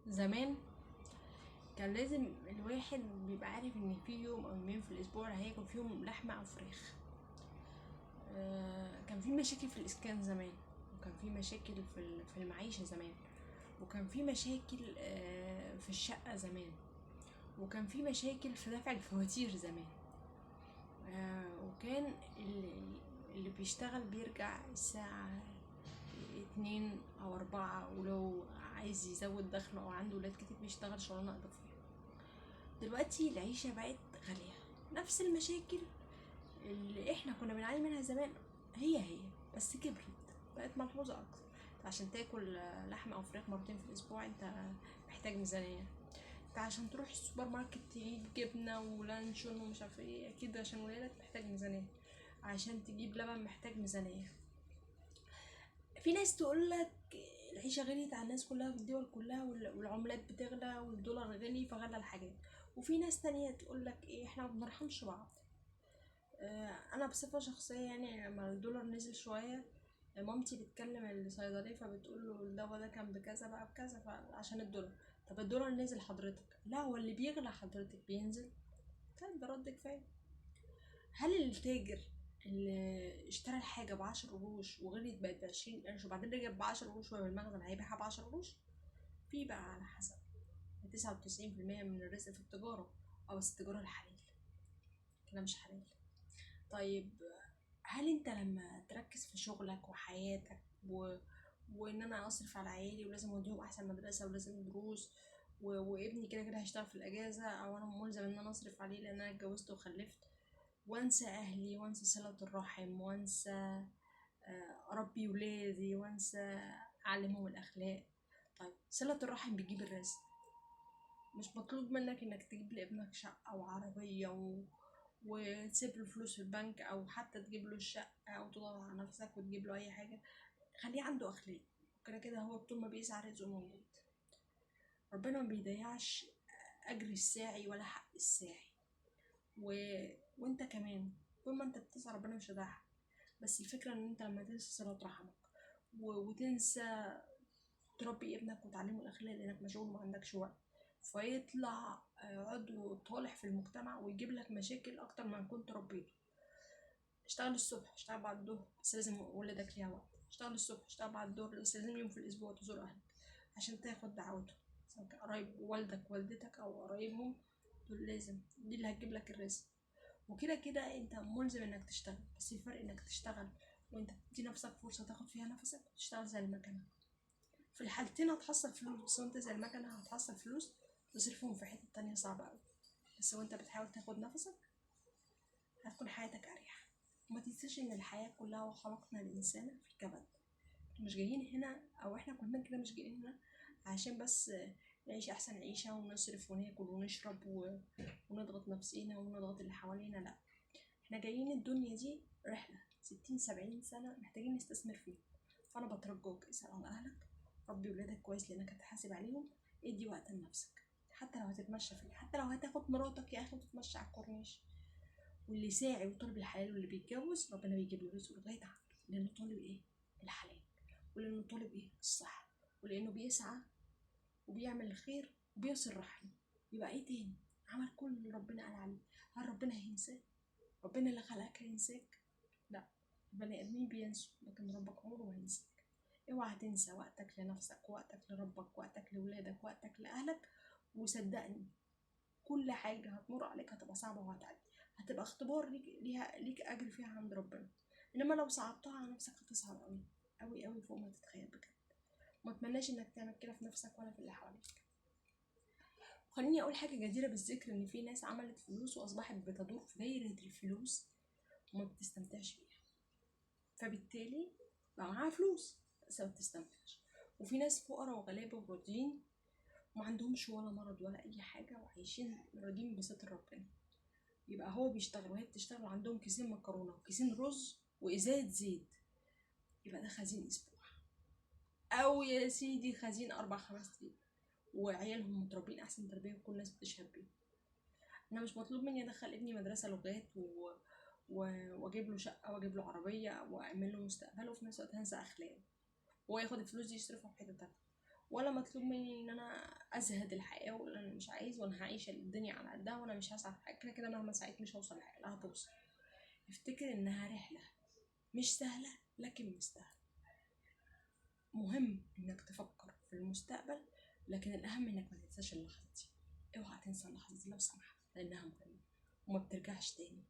زمان كان لازم الواحد بيبقى عارف ان في يوم او يومين في الاسبوع هياكل فيهم لحمه او فراخ. كان في مشاكل في الاسكان زمان، وكان في مشاكل في المعيشه زمان، وكان في مشاكل في الشقه زمان، وكان في مشاكل في دفع الفواتير زمان. وكان اللي بيشتغل بيرجع الساعة 2 أو 4، ولو عايز يزود دخله أو عنده ولاد كتير بيشتغل شغلانة إضافية. دلوقتي العيشة بقت غالية، نفس المشاكل اللي احنا كنا بنعاني منها زمان هي بس كبرت، بقت ملحوظة أكتر. عشان تاكل لحمة أو فراخ مرتين في الأسبوع انت محتاج ميزانية. انت عشان تروح السوبر ماركت تجيب جبنة ولانشون ومش عارفة ايه، أكيد عشان ولادك محتاج ميزانية. عشان تجيب لبن محتاج ميزانية. في ناس تقولك العيشة غليت على الناس كلها في الدول كلها، والعملات بتغلى والدولار غلي فغلى الحاجات. وفي ناس تانية تقولك ايه، احنا ما بنرحمش بعض. انا بصفة شخصية يعني لما الدولار نزل شوية، مامتي بتكلم الصيدلية فبتقول له الدواء ده كان بكذا بقى بكذا عشان الدولار. طب الدولار نزل حضرتك؟ لا، هو اللي بيغلى حضرتك بينزل. طيب ده رد كفاية. هل التاجر اللي اشترى الحاجة ب10 قروش وغليت بقت ب20 قرش وبعدين رجعت ب10 قروش وهو المخزن هيبيعها ب10 قروش؟ في بقى على حسب. 99% من الرزق في التجارة. اه بس التجارة الحلال، كده مش حلال. طيب، هل انت لما تركز في شغلك وحياتك وان انا اصرف على عيالي ولازم اوديهم احسن مدرسة ولازم دروس وابني كده كده هيشتغل في الاجازة او انا ملزم ان انا اصرف عليه لان انا اتجوزت وخلفت، وانسى اهلي وانسى صلة الرحم وانسى اربي ولادي وانسى اعلمهم الاخلاق؟ طيب صلة الرحم بيجيب الرزق. مش مطلوب منك انك تجيب لابنك شقة او عربية وتسيب له فلوس في البنك او حتى تجيب له الشقة او تضغط على نفسك وتجيب له اي حاجة. خليه عنده اخلاق، كده كده هو طول ما بيسعى رزقه موجود. ربنا ما بيضيعش اجر الساعي ولا حق الساعي. و... وانت كمان طول ما انت بتسعى ربنا مش هيضيع حقك. بس الفكرة ان انت لما تنسى صلة رحمك وتنسى تربي ابنك وتعلمه الاخلاق لانك مشغول وما عندكش وقت، فيطلع عضو طالح في المجتمع ويجيب لك مشاكل اكتر ما كنت ربيته. اشتغل الصبح، اشتغل بعد الظهر، بس لازم ولادك ليها وقت. اشتغل الصبح، اشتغل بعد الظهر، بس لازم يوم في الاسبوع تزور اهلك عشان تاخد دعوتهم، سواء كان قرايب والدك والدتك او قرايبهم. دول لازم، دي اللي هتجيب لك الرزق. وكده كده انت ملزم انك تشتغل، بس الفرق انك تشتغل وانت تدي نفسك فرصة تاخد فيها نفسك، وتشتغل زي المكنة. في الحالتين هتحصل فلوس، بس وانت زي المكنة هتحصل فلوس تصرفهم في حتة تانية صعبة اوي. بس وانت بتحاول تاخد نفسك هتكون حياتك اريح. وما تنساش ان الحياة كلها وخلقنا الانسان في كبد. مش جايين هنا، او احنا كلنا كده مش جايين هنا عشان بس نعيش احسن عيشة ونصرف وناكل ونشرب ونضغط نفسينا ونضغط اللي حوالينا. لا، احنا جايين الدنيا دي رحلة 60 70 سنة محتاجين نستثمر فيها. فانا بترجوك اسأل عن اهلك، ربي ولادك كويس لانك هتحاسب عليهم. ادي وقت لنفسك، حتى لو هتتمشى فيه، حتى لو هتاخد مراتك يا اخي وتتمشى على الكورنيش. واللي ساعي وطالب الحلال واللي بيتجوز ربنا بيجيب له رزقه لغاية عنده، لانه طالب ايه؟ الحلال. ولانه طالب ايه؟ الصح. ولانه بيسعى وبيعمل الخير وبيصل رحمه. يبقى ايه تاني؟ عمل كل اللي ربنا قال عليه. هل ربنا هينساه؟ ربنا اللي خلقك هينساك؟ لا. البني ادمين بينسوا لكن ربك عمره ما هينساك. اوعى تنسى وقتك لنفسك، وقتك لربك، وقتك لولادك، وقتك لاهلك. وصدقني كل حاجة هتمر عليك هتبقى صعبة وهتعدي، هتبقى اختبار ليك اجر فيها عند ربنا. انما لو صعبتها على نفسك هتصعب قوي قوي قوي فوق ما تتخيل بجد. ما اتمناش انك تعمل كده في نفسك ولا في اللي حواليك. خليني اقول حاجة جديرة بالذكر، ان في ناس عملت فلوس واصبحت بتدور في دايرة الفلوس وما بتستمتعش بيها، فبالتالي بقى معاها فلوس بس ما بتستمتعش. وفي ناس فقراء وغلابة وراضيين وما عندهمش ولا مرض ولا اي حاجة وعايشين راضيين بستر ربنا. يبقى هو بيشتغل وهي بتشتغل وعندهم كيسين مكرونة وكيسين رز وإزازة زيت، يبقى ده خزين أسبوع. أو يا سيدي خزين 4 5 أيام، وعيالهم متربين أحسن تربية وكل الناس بتشهد بيه. أنا مش مطلوب مني أدخل ابني مدرسة لغات واجيب له شقه واجيب له عربيه واعمل له مستقبله وفي نفس الوقت هنسى اخلاقه، وهو ياخد الفلوس دي يصرفها في حته تانية. ولا مطلوب مني ان انا ازهد الحياه ولا انا مش عايز وانا هعيش الدنيا على قدها وانا مش هسعى في حاجه. كده كده مهما سعيت مش هوصل لحاجه، لا هتوصل. افتكر انها رحله مش سهله لكن مستاهله. مهم انك تفكر في المستقبل، لكن الاهم انك ما تنساش اللحظه دي. اوعى تنسى اللحظه دي لو سمحت، لانها مهمه وما بترجعش تاني.